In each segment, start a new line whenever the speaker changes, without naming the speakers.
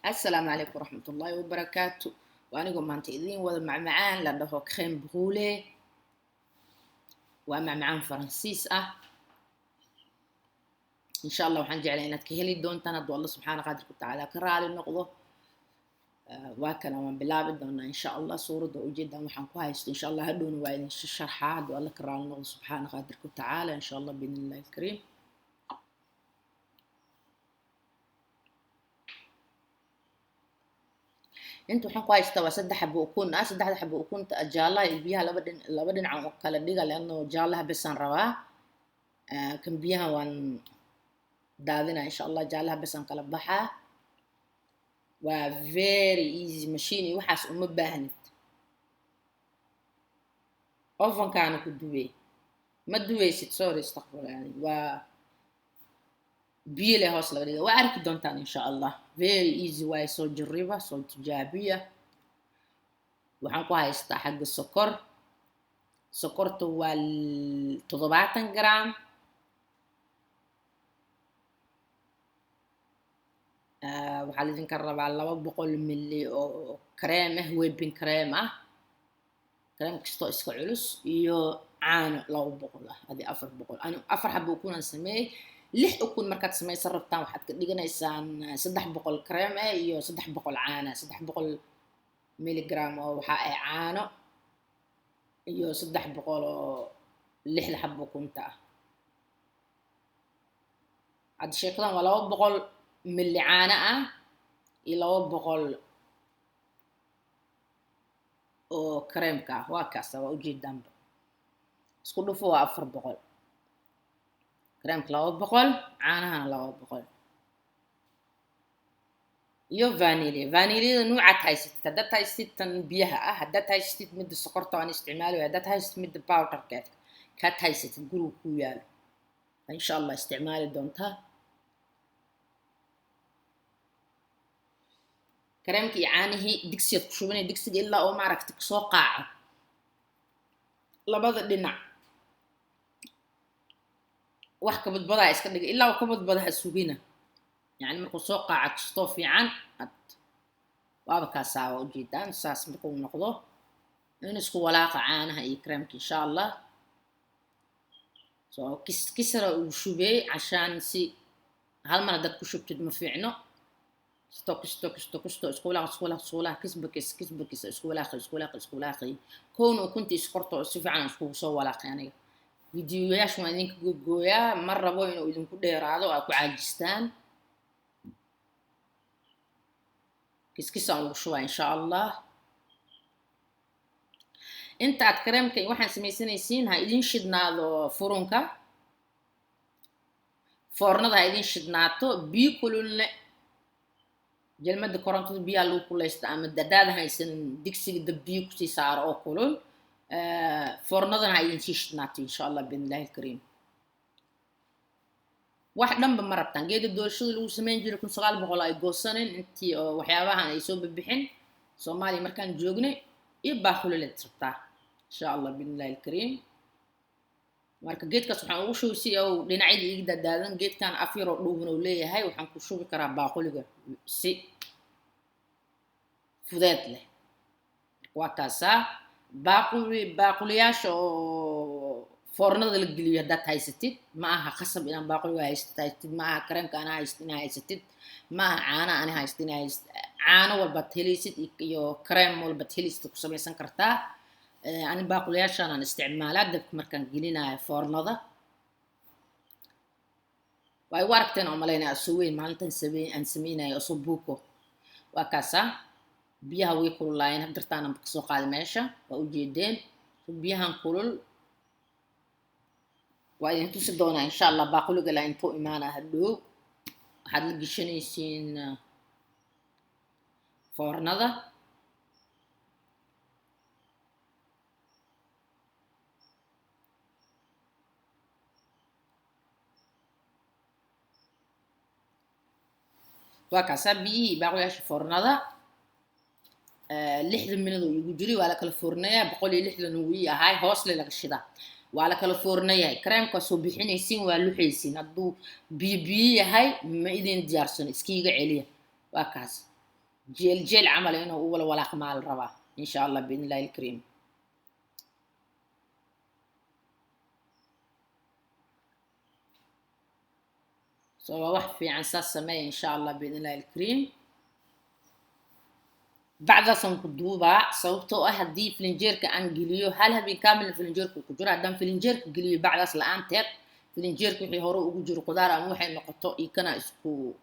السلام عليكم ورحمة الله وبركاته. وأنا قم أنت إذين وذا معمعان لأنه كخيم بغولة ومعمعان فرنسيس إن شاء الله وحنجي علينا تكهلي دون تند والله سبحانه قادر وتعالى كرالي النقضة وكان من بلاد دون إن شاء الله صورة وجدا وحنكوها إن شاء الله هدون وين الشرحات والله كرالي النقضة سبحانه قادر وتعالى إن شاء الله بإذن الله الكريم. انتو waxaan ku haystaa waa saddex xabo ukun saddexda xabo ukunta jaalaha iyo biyaha laba dhinac oo kala dhiga leano jaalaha bisan rabaa kan biyaha waan daadina insha Allah jaalaha bisan kala baxa waa very easy machine waxaas uma baahnid oven kaana ku duway ma duwaysid sorry astaghfirullah yani waa biyo hoos laga dhigo waa arki doontaan insha Allah very easy way soo jariba soo tijaabiya waxaan ku haystaa xagga sokorta waa 70 gram waxaa la idinka rabaa 200 milli oo kareem whipping cream kareem kastoo iska culus iyo caano 200 adi 400 ani 4 xabo kunaan sameeyay 6 ukun markaad samaysan rabtaan waxaad ka dhiganaysaan 300 kareem iyo 300 caano 300 miligram oo waxa ay caano iyo 300 oo 6 xabo kunta ad sheekadan waa 200 milli caano iyo 200 oo kareemka waa kaas waa ujeedaan isku dhufo waa 400 كريم 200 عانها 200 يو فانيليا نوعات هاي ست هدات هاي ست بيها هدات هاي ست مد السكر طبعا استعماله هدات هاي ست مد باودر كات هاي ست تقولوا كويال ان شاء الله استعمال دونتها كريمك يعانيه دكسي تشوفني دكسي الا او ما عرفتك سو قاعه لبدا دينا wax ka badbada iska dhig ilaa ka badbada sugina yani markuu soo qaac kasto fiican waaba ka saawa u jeedaan saas markuu noqdo in isku walaaqa caanaha iyo creamka insha Allah soo kisra u shubay عشان si hal mar dad ku shubtid ma fiicno stock isku walaaqa kisbakis isku walaaqa koon kunti iskorto si fiican isku soo walaaqa aniga فيديوهاش ما إذنك جوجويا مرة بوينو إذن كده رادو أكو عاجستان كيس شوي إن شاء الله أنت أتكرم كي واحد سميسين يسين هاي إذن شدنا ذو فرونكا فرنا ذا إذن شدناتو بيكلون جل مد كورنتو بيالو كله استعمل داداد هاي سن ديكسي دبيو كتي صار أو كلون فرنضنا هاي شدناتو إن شاء الله بإذن الله الكريم واحد لما مرتين جيد الدول شو اللي سمين جيركم صغال بقول أي قصنين أنتي وحيابها يسوب بحين صومالي مركان جوجني يبقى خلوا للترطة إن شاء الله بإذن الله الكريم مركا جيت كسبحان وشو سي أو لنعيد يقدر دادن جيت كان أفيرو دوبن وليه هاي وحنكو شو بكرا باقولي سي فذات له وكاسا باقولياش oo foornada la geliyo dad haysatid ma aha qasab inaan baaquli haysatid ma aha kareemka ana haysatid ma aha caana ana haysatid caano walba helisid iyo kareem walba helisid ku samaysan kartaa ani baaquliyaashan aan isticmaalaa dabka markaan gelinayo foornada way waragteen oo maleynaa suweyn maalintan sameeynayo subuuko waa kaasa biyaha way kululaayeen hadartaan aan ka soo qaaday meesha waa u jeedeen biyahan kulul waa idin tusi doonaa insha Allah baaquliga la intuu imaana hadhow waxaad la gashanaysiin foornada waa kaasa biyihii baaquliyaasha foornada 60 minute ugu jiri waa la kala foornaya 160 uu yahay hoos laga shidaa waa la kala foornaya kareemka soo bixinaysiin waa luxaysiin haduu biyo yahay ma idin diyaarsan iskiiga celiya waa kaas جيل جيل عمل إنه أول ولا كمال ربع إن شاء الله بإذن الله الكريم. سو واحد في عن ساس سماء إن شاء الله بإذن الله الكريم. بعد سنكدوبا سوتو هدي فلنجيرك أنجليو هل هبي كامل فلنجيرك كجرا دام فلنجيرك جليو بعد أصل أنتر فلنجيرك في هورو وجر قدار أموحي نقطة يكنا إسكو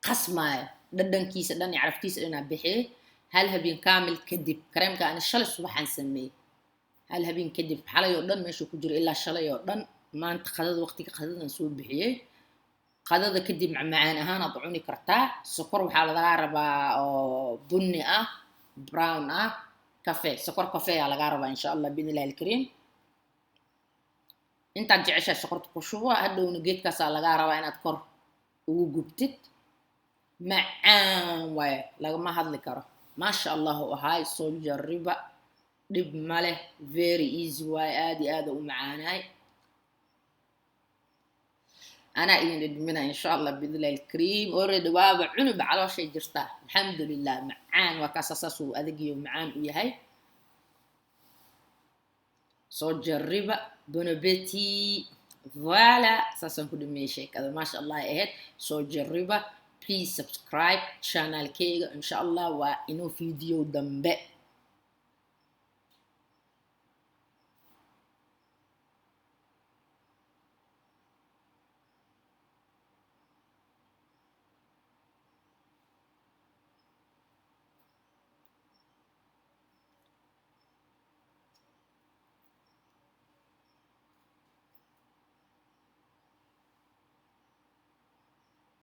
قسمة ددن كيس دن يعرف كيس أنا بحي هل هبي كامل كدب كريم كأن الشل صباح نسميه هل هبي كدب حلا يودن ماشي كجر إلا الشل يودن ما أنت خذ وقتك خذ نسوي بحيه قدada kadib macmacaan ahaan aad cuni kartaa sokor waxaa laga rabaa oo bunni ah brown ah cafe sokor cafe ayaa laga rabaa insha Allah biidhnillaahi alkariim intaad jeceshahay sokorta ku shubo hadhowna geedkaas ayaa laga rabaa inaad kor ugu gubtid macaan waaye lagama hadli karo maasha Allah ahay soo jariba dhib ma leh very easy waaye aad iyo aad u macaanaay أنا إن شاء الله بإذن الله الكريم أوريد وابع عنب على شيء جرته الحمد لله معان وكاساس وأذقي ومعان وياهي صوت جربة بنبتي فوالا أساسا كل ماشي كذا ما شاء الله إهت صوت جربة please subscribe channel كي إن شاء الله وإنه فيديو دمبه